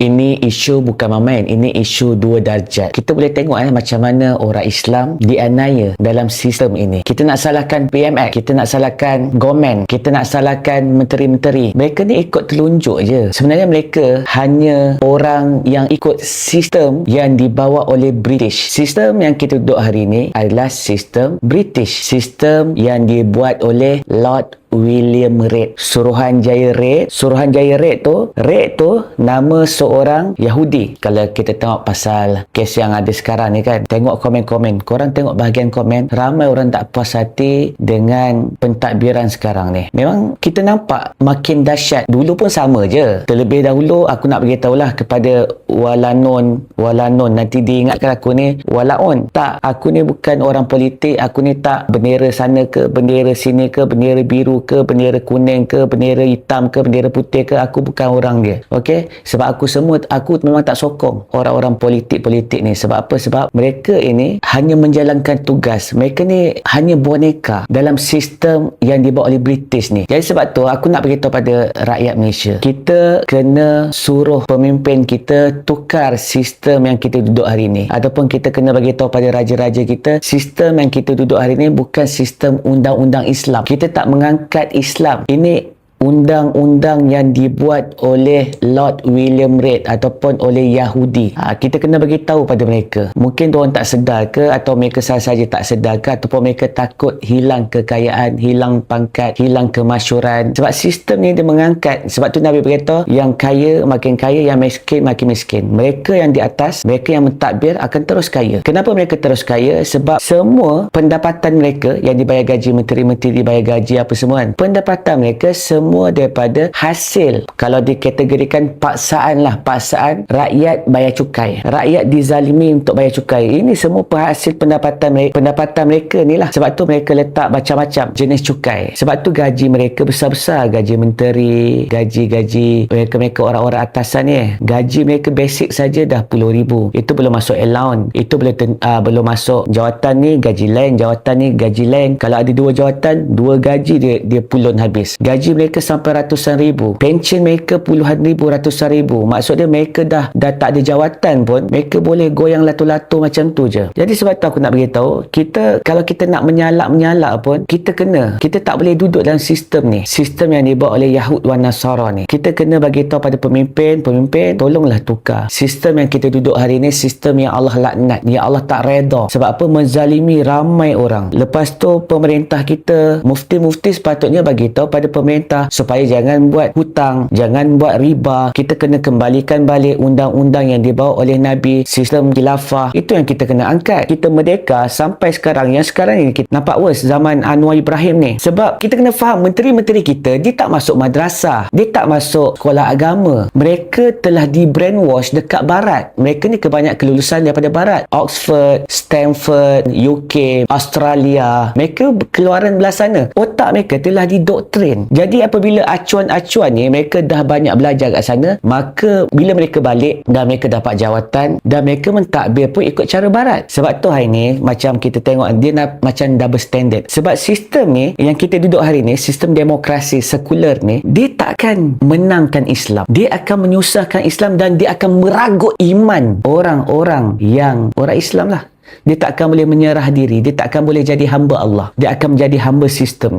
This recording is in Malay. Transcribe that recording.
Ini isu bukan main, ini isu dua darjat. Kita boleh tengok macam mana orang Islam dianiaya dalam sistem ini. Kita nak salahkan PMX, kita nak salahkan Gomen, kita nak salahkan menteri-menteri. Mereka ni ikut telunjuk je. Sebenarnya mereka hanya orang yang ikut sistem yang dibawa oleh British. Sistem yang kita duduk hari ini adalah sistem British. Sistem yang dibuat oleh Lord William Reid. Suruhanjaya Reid. Suruhanjaya Reid tu nama seorang Yahudi. Kalau kita tengok pasal kes yang ada sekarang ni kan, tengok komen-komen, korang tengok bahagian komen, ramai orang tak puas hati dengan pentadbiran sekarang ni. Memang kita nampak makin dahsyat. Dulu pun sama je. Terlebih dahulu aku nak beritahulah kepada Walanon, nanti diingatkan aku ni Walaon. Tak, aku ni bukan orang politik, aku ni tak bendera sana ke, bendera sini ke, bendera biru ke, bendera kuning ke, bendera hitam ke, bendera putih ke, aku bukan orang dia. Okey? Sebab aku memang tak sokong orang-orang politik ni. Sebab apa? Sebab mereka ini hanya menjalankan tugas. Mereka ni hanya boneka dalam sistem yang dibawa oleh British ni. Jadi sebab tu aku nak beritahu pada rakyat Malaysia, kita kena suruh pemimpin kita tukar sistem yang kita duduk hari ni, ataupun kita kena beritahu pada raja-raja kita, sistem yang kita duduk hari ni bukan sistem undang-undang Islam. Kita tak mengangkat Islam. Ini undang-undang yang dibuat oleh Lord William Reid ataupun oleh Yahudi. Kita kena beritahu pada mereka. Mungkin diorang tak sedar ke, atau mereka sahaja tak sedar ke, ataupun mereka takut hilang kekayaan, hilang pangkat, hilang kemasyhuran. Sebab sistem ni dia mengangkat. Sebab tu Nabi berkata, yang kaya makin kaya, yang miskin makin miskin. Mereka yang di atas, mereka yang mentadbir akan terus kaya. Kenapa mereka terus kaya? Sebab semua pendapatan mereka yang dibayar gaji menteri-menteri, dibayar gaji apa semua kan, pendapatan mereka semua daripada hasil, kalau dikategorikan paksaan rakyat bayar cukai. Rakyat dizalimi untuk bayar cukai. Ini semua hasil pendapatan mereka ni lah. Sebab tu mereka letak macam-macam jenis cukai. Sebab tu gaji mereka besar-besar. Gaji menteri, gaji mereka orang-orang atasan ni. Gaji mereka basic saja dah puluh ribu. Itu belum masuk allowance. Itu belum masuk jawatan ni gaji lain, jawatan ni gaji lain. Kalau ada dua jawatan, dua gaji dia pulun habis. Gaji mereka sampai ratusan ribu. Pension mereka puluhan ribu, ratusan ribu. Maksudnya mereka dah tak ada jawatan pun, mereka boleh goyang latu-latu macam tu je. Jadi sebab tu aku nak beritahu, kalau kita nak menyalak pun, kita tak boleh duduk dalam sistem ni. Sistem yang dibawa oleh Yahud wan Nasara ni. Kita kena bagi tahu pada pemimpin, tolonglah tukar. Sistem yang kita duduk hari ni, sistem yang Allah laknat, yang Allah tak reda. Sebab apa? Menzalimi ramai orang. Lepas tu pemerintah kita, mufti-mufti sepatutnya bagi tahu pada pemerintah supaya jangan buat hutang, jangan buat riba. Kita kena kembalikan balik undang-undang yang dibawa oleh Nabi, sistem khilafah. Itu yang kita kena angkat. Kita merdeka sampai sekarang. Yang sekarang ni kita nampak worse zaman Anwar Ibrahim ni. Sebab kita kena faham, menteri-menteri kita, dia tak masuk madrasah, dia tak masuk sekolah agama. Mereka telah di brainwash dekat barat. Mereka ni kebanyakan kelulusan daripada barat. Oxford, Stanford, UK, Australia. Mereka keluaran belah sana. Otak mereka telah didoktrin. Jadi apabila acuan-acuan ni mereka dah banyak belajar kat sana, maka bila mereka balik dan mereka dapat jawatan dan mereka mentadbir pun ikut cara barat. Sebab tu hari ni macam kita tengok dia macam double standard. Sebab sistem ni yang kita duduk hari ni, sistem demokrasi sekular ni, dia takkan menangkan Islam. Dia akan menyusahkan Islam dan dia akan meragut iman orang-orang yang orang Islam lah. Dia tak akan boleh menyerah diri. Dia tak akan boleh jadi hamba Allah. Dia akan menjadi hamba sistem ni.